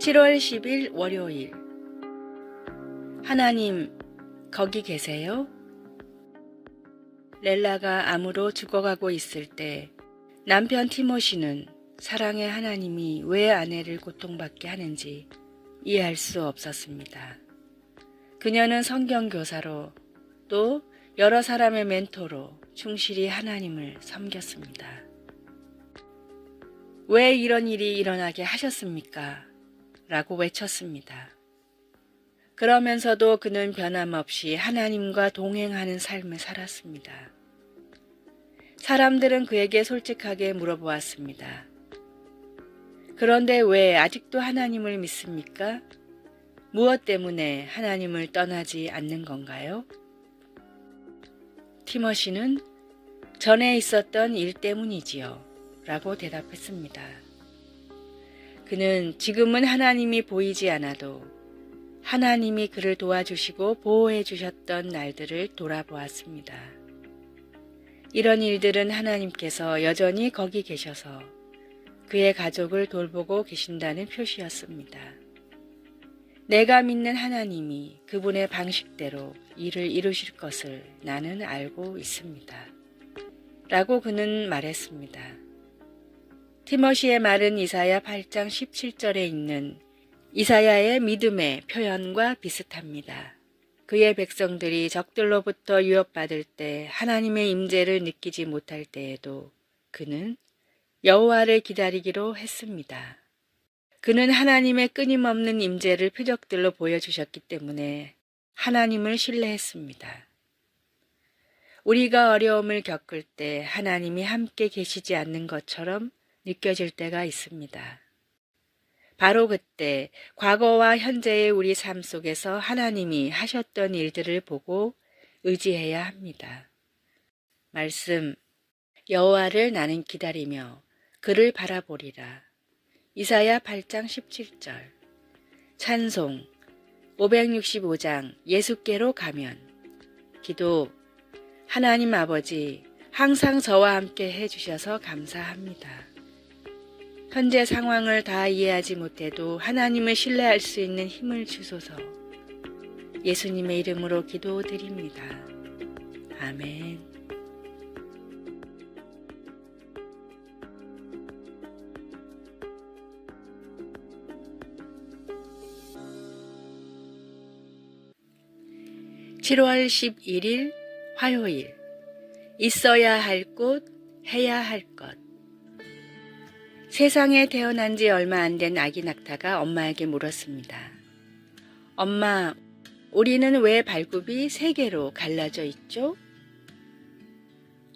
7월 10일 월요일. 하나님, 거기 계세요? 렐라가 암으로 죽어가고 있을 때 남편 티모시는 사랑의 하나님이 왜 아내를 고통받게 하는지 이해할 수 없었습니다. 그녀는 성경교사로 또 여러 사람의 멘토로 충실히 하나님을 섬겼습니다. 왜 이런 일이 일어나게 하셨습니까? 라고 외쳤습니다. 그러면서도 그는 변함없이 하나님과 동행하는 삶을 살았습니다. 사람들은 그에게 솔직하게 물어보았습니다. 그런데 왜 아직도 하나님을 믿습니까? 무엇 때문에 하나님을 떠나지 않는 건가요? 티모시는 전에 있었던 일 때문이지요. 라고 대답했습니다. 그는 지금은 하나님이 보이지 않아도 하나님이 그를 도와주시고 보호해 주셨던 날들을 돌아보았습니다. 이런 일들은 하나님께서 여전히 거기 계셔서 그의 가족을 돌보고 계신다는 표시였습니다. 내가 믿는 하나님이 그분의 방식대로 일을 이루실 것을 나는 알고 있습니다. 라고 그는 말했습니다. 티모시의 말은 이사야 8장 17절에 있는 이사야의 믿음의 표현과 비슷합니다. 그의 백성들이 적들로부터 위협받을 때 하나님의 임재를 느끼지 못할 때에도 그는 여호와를 기다리기로 했습니다. 그는 하나님의 끊임없는 임재를 표적들로 보여주셨기 때문에 하나님을 신뢰했습니다. 우리가 어려움을 겪을 때 하나님이 함께 계시지 않는 것처럼 느껴질 때가 있습니다. 바로 그때 과거와 현재의 우리 삶 속에서 하나님이 하셨던 일들을 보고 의지해야 합니다. 말씀, 여호와를 나는 기다리며 그를 바라보리라. 이사야 8장 17절. 찬송 565장 예수께로 가면. 기도, 하나님 아버지 항상 저와 함께 해주셔서 감사합니다. 현재 상황을 다 이해하지 못해도 하나님을 신뢰할 수 있는 힘을 주소서. 예수님의 이름으로 기도드립니다. 아멘. (7월 11일) 화요일. 있어야 할 곳, 해야 할 것. 세상에 태어난 지 얼마 안 된 아기 낙타가 엄마에게 물었습니다. 엄마, 우리는 왜 발굽이 3개로 갈라져 있죠?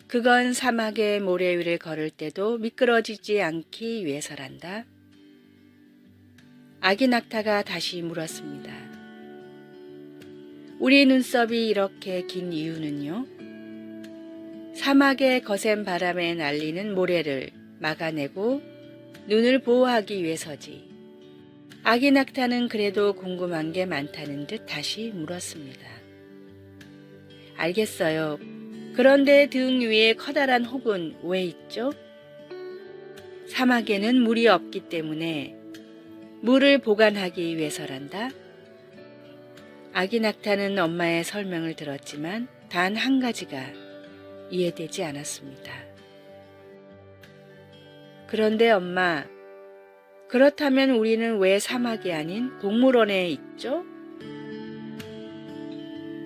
그건 사막의 모래 위를 걸을 때도 미끄러지지 않기 위해서란다. 아기 낙타가 다시 물었습니다. 우리 눈썹이 이렇게 긴 이유는요? 사막의 거센 바람에 날리는 모래를 막아내고 눈을 보호하기 위해서지. 아기 낙타는 그래도 궁금한 게 많다는 듯 다시 물었습니다. 알겠어요. 그런데 등 위에 커다란 혹은 왜 있죠? 사막에는 물이 없기 때문에 물을 보관하기 위해서란다. 아기 낙타는 엄마의 설명을 들었지만 단 한 가지가 이해되지 않았습니다. 그런데 엄마, 그렇다면 우리는 왜 사막이 아닌 동물원에 있죠?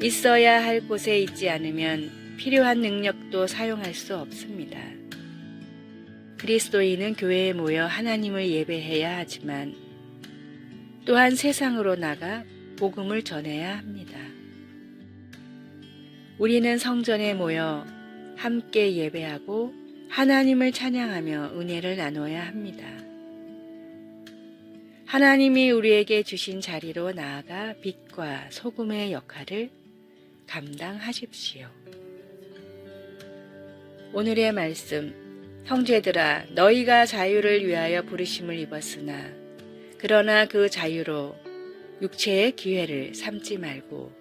있어야 할 곳에 있지 않으면 필요한 능력도 사용할 수 없습니다. 그리스도인은 교회에 모여 하나님을 예배해야 하지만 또한 세상으로 나가 복음을 전해야 합니다. 우리는 성전에 모여 함께 예배하고 하나님을 찬양하며 은혜를 나눠야 합니다. 하나님이 우리에게 주신 자리로 나아가 빛과 소금의 역할을 감당하십시오. 오늘의 말씀, 형제들아, 너희가 자유를 위하여 부르심을 입었으나 그러나 그 자유로 육체의 기회를 삼지 말고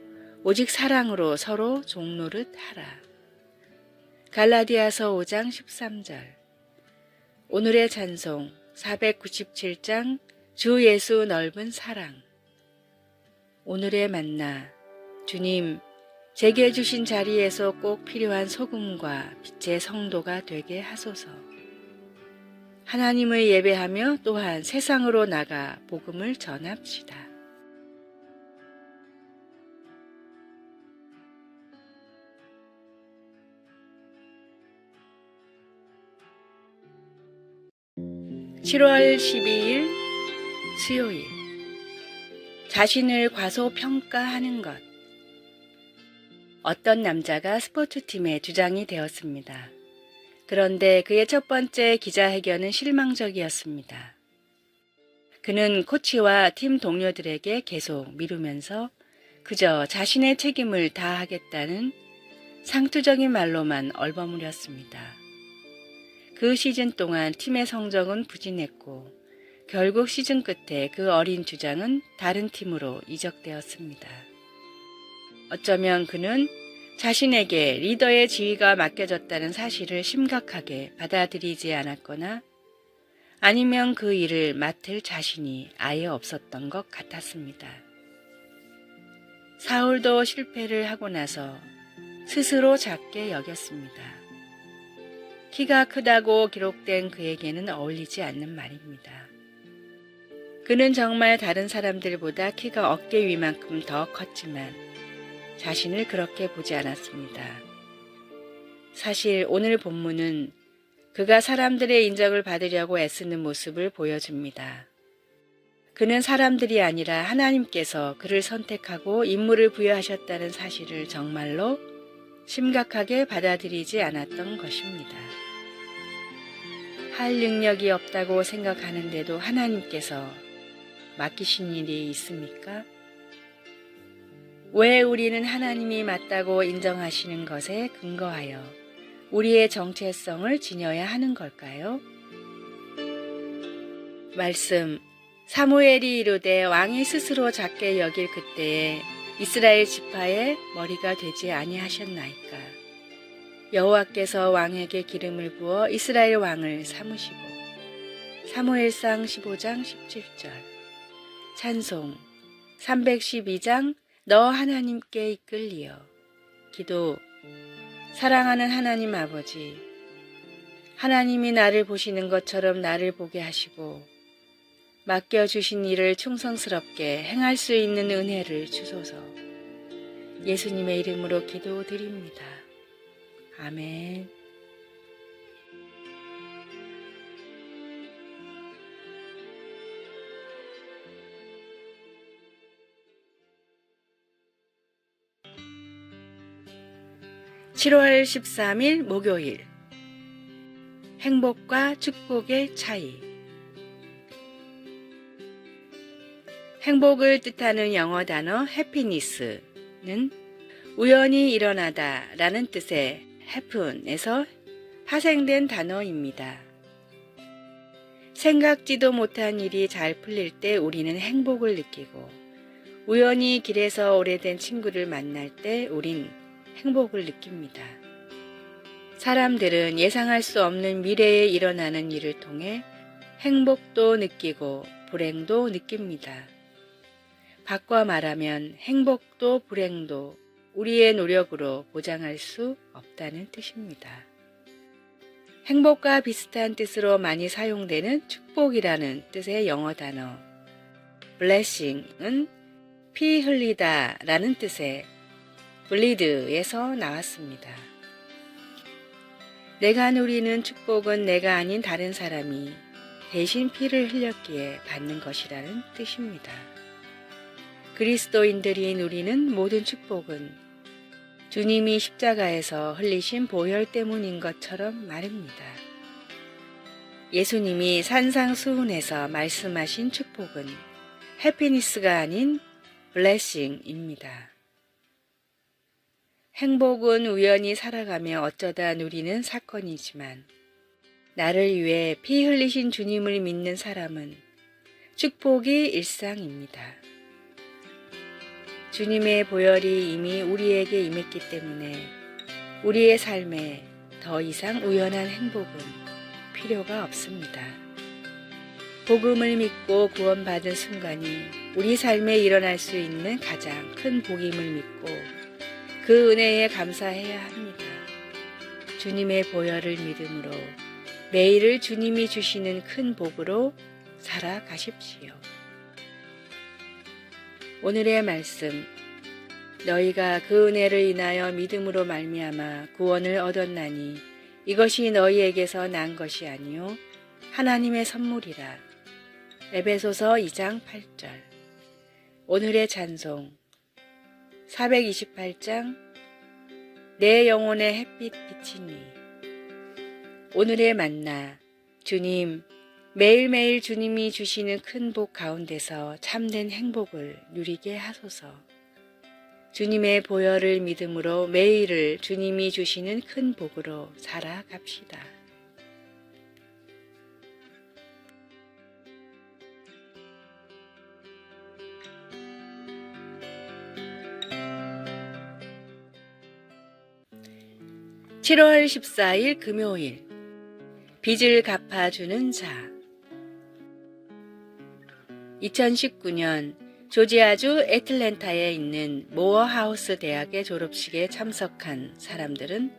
오직 사랑으로 서로 종노릇 하라. 갈라디아서 5장 13절. 오늘의 찬송 497장 주 예수 넓은 사랑. 오늘의 만나. 주님, 제게 주신 자리에서 꼭 필요한 소금과 빛의 성도가 되게 하소서. 하나님을 예배하며 또한 세상으로 나가 복음을 전합시다. (7월 12일) 수요일. 자신을 과소평가하는 것. 어떤 남자가 스포츠팀의 주장이 되었습니다. 그런데 그의 첫 번째 기자회견은 실망적이었습니다. 그는 코치와 팀 동료들에게 계속 미루면서 그저 자신의 책임을 다하겠다는 상투적인 말로만 얼버무렸습니다. 그 시즌 동안 팀의 성적은 부진했고 결국 시즌 끝에 그 어린 주장은 다른 팀으로 이적되었습니다. 어쩌면 그는 자신에게 리더의 지위가 맡겨졌다는 사실을 심각하게 받아들이지 않았거나 아니면 그 일을 맡을 자신이 아예 없었던 것 같았습니다. 사울도 실패를 하고 나서 스스로 작게 여겼습니다. 키가 크다고 기록된 그에게는 어울리지 않는 말입니다. 그는 정말 다른 사람들보다 키가 어깨 위만큼 더 컸지만 자신을 그렇게 보지 않았습니다. 사실 오늘 본문은 그가 사람들의 인정을 받으려고 애쓰는 모습을 보여줍니다. 그는 사람들이 아니라 하나님께서 그를 선택하고 임무를 부여하셨다는 사실을 정말로 심각하게 받아들이지 않았던 것입니다. 할 능력이 없다고 생각하는데도 하나님께서 맡기신 일이 있습니까? 왜 우리는 하나님이 맞다고 인정하시는 것에 근거하여 우리의 정체성을 지녀야 하는 걸까요? 말씀. 사무엘이 이르되 왕이 스스로 작게 여길 그때에 이스라엘 지파의 머리가 되지 아니하셨나이까. 여호와께서 왕에게 기름을 부어 이스라엘 왕을 삼으시고. 사무엘상 15장 17절. 찬송. 312장 너 하나님께 이끌리어. 기도. 사랑하는 하나님 아버지, 하나님이 나를 보시는 것처럼 나를 보게 하시고 맡겨주신 일을 충성스럽게 행할 수 있는 은혜를 주소서. 예수님의 이름으로 기도드립니다. 아멘. (7월 13일) 목요일. 행복과 축복의 차이. 행복을 뜻하는 영어 단어 해피니스는 우연히 일어나다 라는 뜻의 happen에서 파생된 단어입니다. 생각지도 못한 일이 잘 풀릴 때 우리는 행복을 느끼고 우연히 길에서 오래된 친구를 만날 때 우린 행복을 느낍니다. 사람들은 예상할 수 없는 미래에 일어나는 일을 통해 행복도 느끼고 불행도 느낍니다. 바꿔 말하면 행복도 불행도 우리의 노력으로 보장할 수 없다는 뜻입니다. 행복과 비슷한 뜻으로 많이 사용되는 축복이라는 뜻의 영어 단어 blessing은 피 흘리다 라는 뜻의 bleed에서 나왔습니다. 내가 누리는 축복은 내가 아닌 다른 사람이 대신 피를 흘렸기에 받는 것이라는 뜻입니다. 그리스도인들이 누리는 모든 축복은 주님이 십자가에서 흘리신 보혈 때문인 것처럼 말입니다. 예수님이 산상수훈에서 말씀하신 축복은 해피니스가 아닌 블레싱입니다. 행복은 우연히 살아가며 어쩌다 누리는 사건이지만 나를 위해 피 흘리신 주님을 믿는 사람은 축복이 일상입니다. 주님의 보혈이 이미 우리에게 임했기 때문에 우리의 삶에 더 이상 우연한 행복은 필요가 없습니다. 복음을 믿고 구원받은 순간이 우리 삶에 일어날 수 있는 가장 큰 복임을 믿고 그 은혜에 감사해야 합니다. 주님의 보혈을 믿음으로 매일을 주님이 주시는 큰 복으로 살아가십시오. 오늘의 말씀, 너희가 그 은혜를 인하여 믿음으로 말미암아 구원을 얻었나니 이것이 너희에게서 난 것이 아니요 하나님의 선물이라. 에베소서 2장 8절. 오늘의 찬송 428장 내 영혼의 햇빛 비치니. 오늘의 만나, 주님, 매일매일 주님이 주시는 큰 복 가운데서 참된 행복을 누리게 하소서. 주님의 보혈을 믿음으로 매일을 주님이 주시는 큰 복으로 살아갑시다. (7월 14일) 금요일, 빚을 갚아주는 자. 2019년 조지아주 애틀랜타에 있는 모어하우스 대학의 졸업식에 참석한 사람들은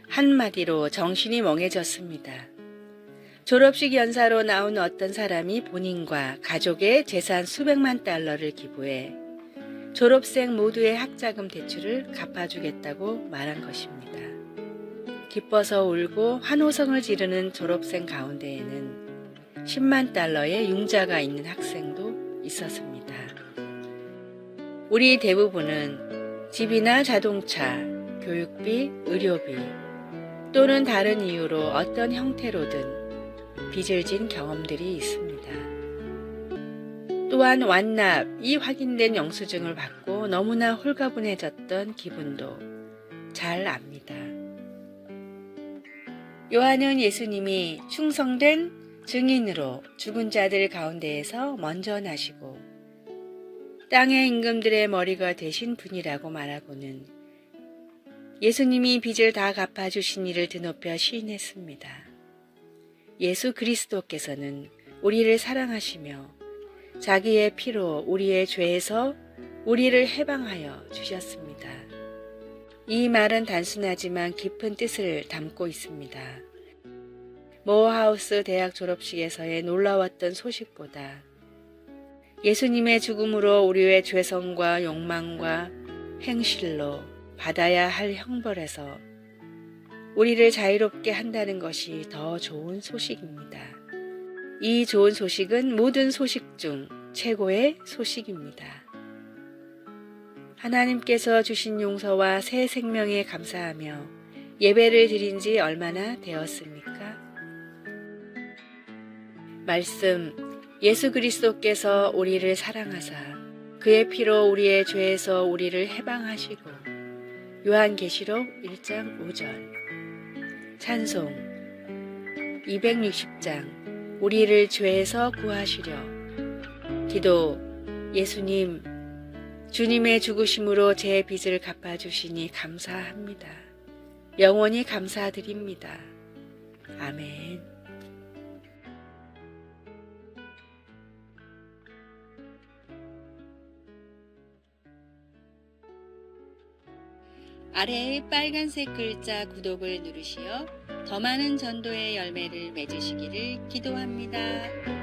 한마디로 정신이 멍해졌습니다. 졸업식 연사로 나온 어떤 사람이 본인과 가족의 재산 수백만 달러를 기부해 졸업생 모두의 학자금 대출을 갚아주겠다고 말한 것입니다. 기뻐서 울고 환호성을 지르는 졸업생 가운데에는 10만 달러의 융자가 있는 학생도 있었습니다. 우리 대부분은 집이나 자동차, 교육비, 의료비 또는 다른 이유로 어떤 형태로든 빚을 진 경험들이 있습니다. 또한 완납이 확인된 영수증을 받고 너무나 홀가분해졌던 기분도 잘 압니다. 요한은 예수님이 충성된 증인으로 죽은 자들 가운데에서 먼저 나시고 땅의 임금들의 머리가 되신 분이라고 말하고는 예수님이 빚을 다 갚아주신 이를 드높여 시인했습니다. 예수 그리스도께서는 우리를 사랑하시며 자기의 피로 우리의 죄에서 우리를 해방하여 주셨습니다. 이 말은 단순하지만 깊은 뜻을 담고 있습니다. 모어하우스 대학 졸업식에서의 놀라웠던 소식보다 예수님의 죽음으로 우리의 죄성과 욕망과 행실로 받아야 할 형벌에서 우리를 자유롭게 한다는 것이 더 좋은 소식입니다. 이 좋은 소식은 모든 소식 중 최고의 소식입니다. 하나님께서 주신 용서와 새 생명에 감사하며 예배를 드린 지 얼마나 되었습니까? 말씀, 예수 그리스도께서 우리를 사랑하사 그의 피로 우리의 죄에서 우리를 해방하시고 요한계시록 1장 5절. 찬송 260장 우리를 죄에서 구하시려. 기도, 예수님, 주님의 죽으심으로 제 빚을 갚아주시니 감사합니다. 영원히 감사드립니다. 아멘. 아래의 빨간색 글자 구독을 누르시어 더 많은 전도의 열매를 맺으시기를 기도합니다.